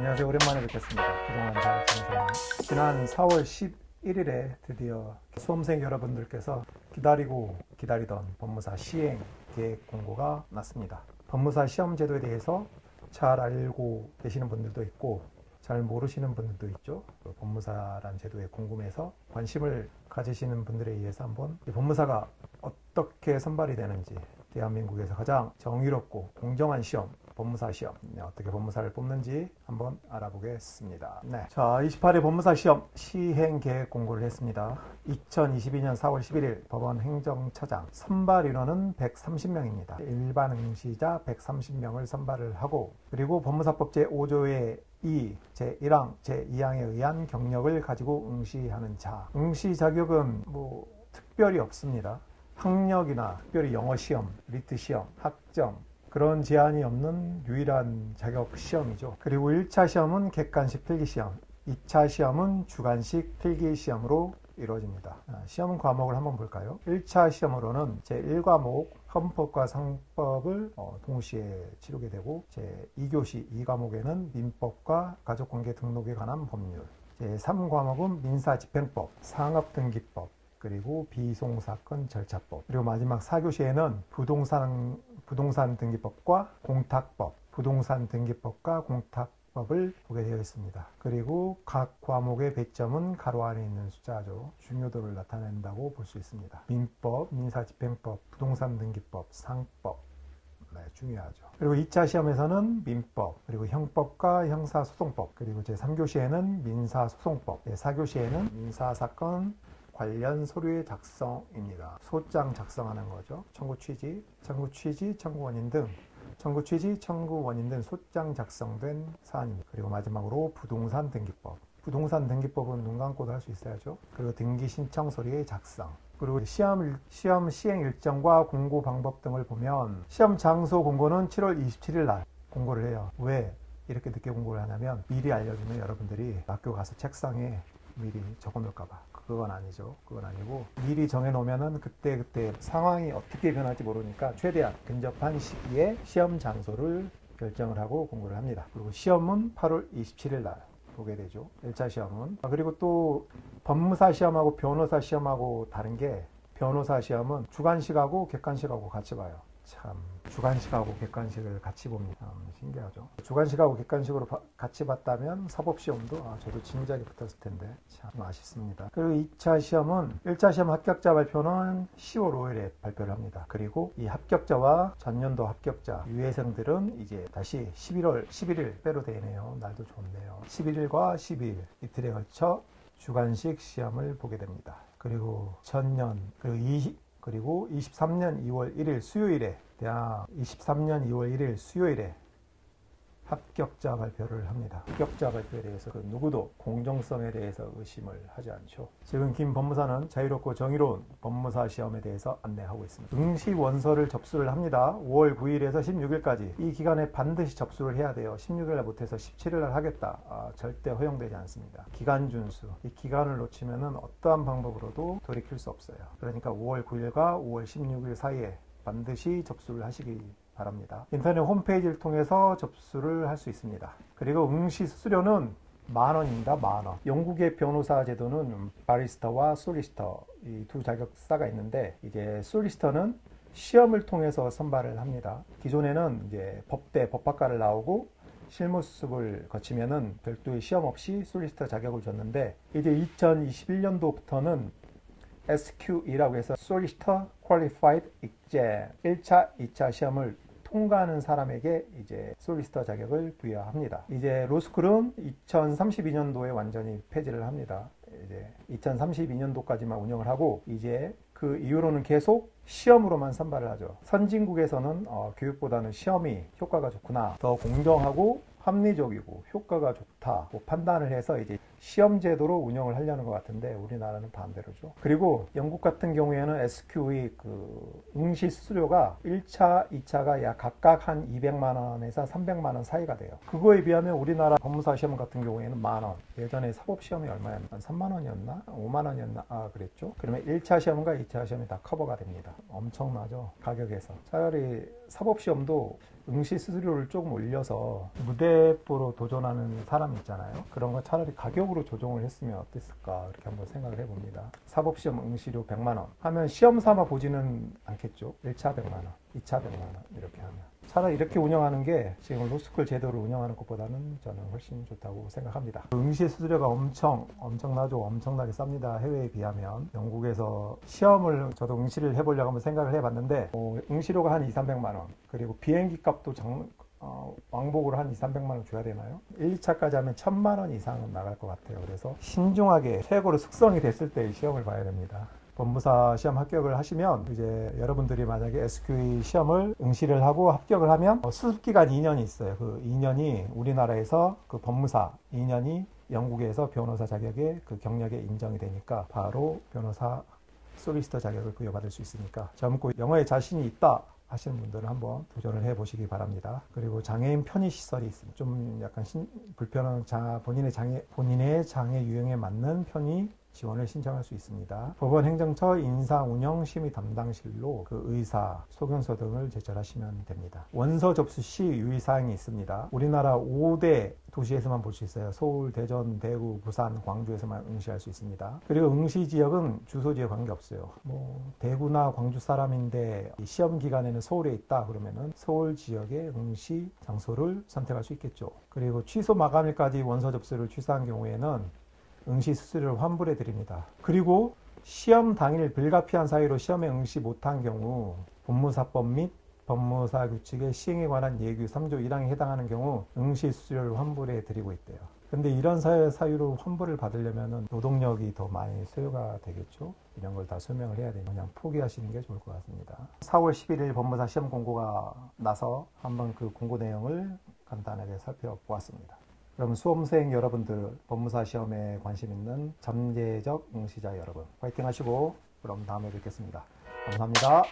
안녕하세요. 오랜만에 뵙겠습니다. 그동안 잘 지내셨나요? 지난 4월 11일에 드디어 수험생 여러분들께서 기다리고 기다리던 법무사 시행 계획 공고가 났습니다. 법무사 시험 제도에 대해서 잘 알고 계시는 분들도 있고 잘 모르시는 분들도 있죠. 법무사란 제도에 궁금해서 관심을 가지시는 분들에 의해서 한번 법무사가 어떻게 선발이 되는지, 대한민국에서 가장 정의롭고 공정한 시험, 법무사 시험, 어떻게 법무사를 뽑는지 한번 알아보겠습니다. 자, 28회 법무사 시험 시행 계획 공고를 했습니다. 2022년 4월 11일 법원 행정처장, 선발 인원은 130명입니다. 일반 응시자 130명을 선발을 하고, 그리고 법무사법 제5조의 제1항, 제2항에 의한 경력을 가지고 응시하는 자. 응시 자격은 특별히 없습니다. 학력이나 특별히 영어 시험, 리트 시험, 학점, 그런 제한이 없는 유일한 자격 시험이죠. 그리고 1차 시험은 객관식 필기시험, 2차 시험은 주관식 필기시험으로 이루어집니다. 시험 과목을 한번 볼까요? 1차 시험으로는 제1과목 헌법과 상법을 동시에 치르게 되고, 제2교시 2과목에는 민법과 가족관계 등록에 관한 법률, 제3과목은 민사집행법, 상업등기법, 그리고 비송사건 절차법, 그리고 마지막 4교시에는 부동산 등기법과 공탁법, 부동산 등기법과 공탁법을 보게 되어 있습니다. 그리고 각 과목의 배점은 가로 안에 있는 숫자죠. 중요도를 나타낸다고 볼 수 있습니다. 민법, 민사집행법, 부동산 등기법, 상법, 중요하죠. 그리고 2차 시험에서는 민법, 그리고 형법과 형사소송법, 그리고 제3교시에는 민사소송법, 제4교시에는 민사사건 관련 서류의 작성입니다. 소장 작성하는 거죠. 청구 취지, 청구 원인 등 소장 작성된 사안입니다. 그리고 마지막으로 부동산 등기법. 부동산 등기법은 눈 감고도 할 수 있어야죠. 그리고 등기 신청 서류의 작성. 그리고 시험 시행 일정과 공고 방법 등을 보면, 시험 장소 공고는 7월 27일 날 공고를 해요. 왜 이렇게 늦게 공고를 하냐면, 미리 알려주면 여러분들이 학교 가서 책상에 미리 적어 놓을까봐. 그건 아니죠. 그건 아니고, 미리 정해 놓으면은 그때 상황이 어떻게 변할지 모르니까 최대한 근접한 시기에 시험 장소를 결정을 하고 공고를 합니다. 그리고 시험은 8월 27일 날 보게 되죠. 1차 시험은. 그리고 또 법무사 시험하고 변호사 시험하고 다른 게, 변호사 시험은 주관식하고 객관식하고 같이 봐요. 참, 주관식하고 객관식을 같이 봅니다. 신기하죠. 주관식하고 객관식으로 같이 봤다면 사법시험도 저도 진작에 붙었을 텐데 참 아쉽습니다. 그리고 2차 시험은, 1차 시험 합격자 발표는 10월 5일에 발표를 합니다. 그리고 이 합격자와 전년도 합격자 유예생들은 이제 다시 11월 11일 빼로 되네요. 날도 좋네요. 11일과 12일 이틀에 걸쳐 주관식 시험을 보게 됩니다. 그리고 전년, 그리고 23년 2월 1일 수요일에, 23년 2월 1일 수요일에 합격자 발표를 합니다. 합격자 발표에 대해서 누구도 공정성에 대해서 의심을 하지 않죠. 지금 김 법무사는 자유롭고 정의로운 법무사 시험에 대해서 안내하고 있습니다. 응시 원서를 접수를 합니다. 5월 9일에서 16일까지 이 기간에 반드시 접수를 해야 돼요. 16일날 못해서 17일날 하겠다, 절대 허용되지 않습니다. 기간 준수, 이 기간을 놓치면은 어떠한 방법으로도 돌이킬 수 없어요. 그러니까 5월 9일과 5월 16일 사이에 반드시 접수를 하시기 바랍니다. 인터넷 홈페이지를 통해서 접수를 할 수 있습니다. 그리고 응시 수수료는 10,000원입니다. 10,000원. 영국의 변호사 제도는 바리스터와 솔리시터, 이 두 자격사가 있는데, 이제 솔리시터는 시험을 통해서 선발을 합니다. 기존에는 이제 법학과를 나오고 실무 수습을 거치면은 별도의 시험 없이 솔리시터 자격을 줬는데, 이제 2021년도부터는 SQE라고 해서 솔리시터 퀄리파이드 익잼, 1차, 2차 시험을 통과하는 사람에게 이제 솔리시터 자격을 부여합니다. 이제 로스쿨은 2032년도에 완전히 폐지를 합니다. 이제 2032년도까지만 운영을 하고, 이제 그 이후로는 계속 시험으로만 선발을 하죠. 선진국에서는 교육보다는 시험이 효과가 좋구나, 더 공정하고 합리적이고 효과가 좋다 판단을 해서 이제 시험 제도로 운영을 하려는 것 같은데, 우리나라는 반대로죠. 그리고 영국 같은 경우에는 SQ의 응시 수수료가 1차, 2차가 약 각각 한 200만 원에서 300만 원 사이가 돼요. 그거에 비하면 우리나라 법무사 시험 같은 경우에는 10,000원. 예전에 사법시험이 얼마였나? 3만 원이었나? 5만 원이었나? 그랬죠. 그러면 1차 시험과 2차 시험이 다 커버가 됩니다. 엄청나죠, 가격에서. 차라리 사법시험도 응시 수수료를 조금 올려서 무대뽀로 도전하는 사람 있잖아요. 그런 거 차라리 가격으로 조정을 했으면 어땠을까 이렇게 한번 생각을 해봅니다. 사법시험 응시료 100만 원 하면 시험 삼아 보지는 않겠죠. 1차 100만 원, 2차 100만 원 이렇게 하면. 차라리 이렇게 운영하는 게 지금 로스쿨 제도를 운영하는 것보다는 저는 훨씬 좋다고 생각합니다. 응시 수수료가 엄청나죠. 엄청나게 쌉니다. 해외에 비하면. 영국에서 시험을 저도 응시를 해보려고 한번 생각을 해봤는데 응시료가 한 2, 300만 원 그리고 비행기 값도 왕복으로 한 2, 300만 원 줘야 되나요? 1, 2차까지 하면 1000만 원 이상은 나갈 것 같아요. 그래서 신중하게 최고로 숙성이 됐을 때 시험을 봐야 됩니다. 법무사 시험 합격을 하시면 이제 여러분들이 만약에 SQE 시험을 응시를 하고 합격을 하면 수습기간 2년이 있어요. 그 2년이 우리나라에서 그 법무사 2년이 영국에서 변호사 자격의 그 경력에 인정이 되니까 바로 변호사 솔리시터 자격을 부여받을 수 있으니까 젊고 영어에 자신이 있다 하시는 분들은 한번 도전을 해보시기 바랍니다. 그리고 장애인 편의시설이 있습니다. 좀 약간 불편한 본인의 장애 유형에 맞는 편의 지원을 신청할 수 있습니다. 법원 행정처 인사운영심의 담당실로 그 의사, 소견서 등을 제출하시면 됩니다. 원서 접수 시 유의사항이 있습니다. 우리나라 5대 도시에서만 볼 수 있어요. 서울, 대전, 대구, 부산, 광주에서만 응시할 수 있습니다. 그리고 응시 지역은 주소지에 관계없어요. 대구나 광주 사람인데 시험 기간에는 서울에 있다 그러면은 서울 지역의 응시 장소를 선택할 수 있겠죠. 그리고 취소 마감일까지 원서 접수를 취소한 경우에는 응시 수수료를 환불해 드립니다. 그리고 시험 당일 불가피한 사유로 시험에 응시 못한 경우 법무사법 및 법무사 규칙의 시행에 관한 예규 3조 1항에 해당하는 경우 응시 수수료를 환불해 드리고 있대요. 근데 이런 사유로 환불을 받으려면 노동력이 더 많이 소요가 되겠죠. 이런 걸 다 설명을 해야 되면 그냥 포기하시는 게 좋을 것 같습니다. 4월 11일 법무사 시험 공고가 나서 한번 그 공고 내용을 간단하게 살펴보았습니다. 그럼 수험생 여러분들, 법무사 시험에 관심 있는 잠재적 응시자 여러분, 파이팅 하시고 그럼 다음에 뵙겠습니다. 감사합니다.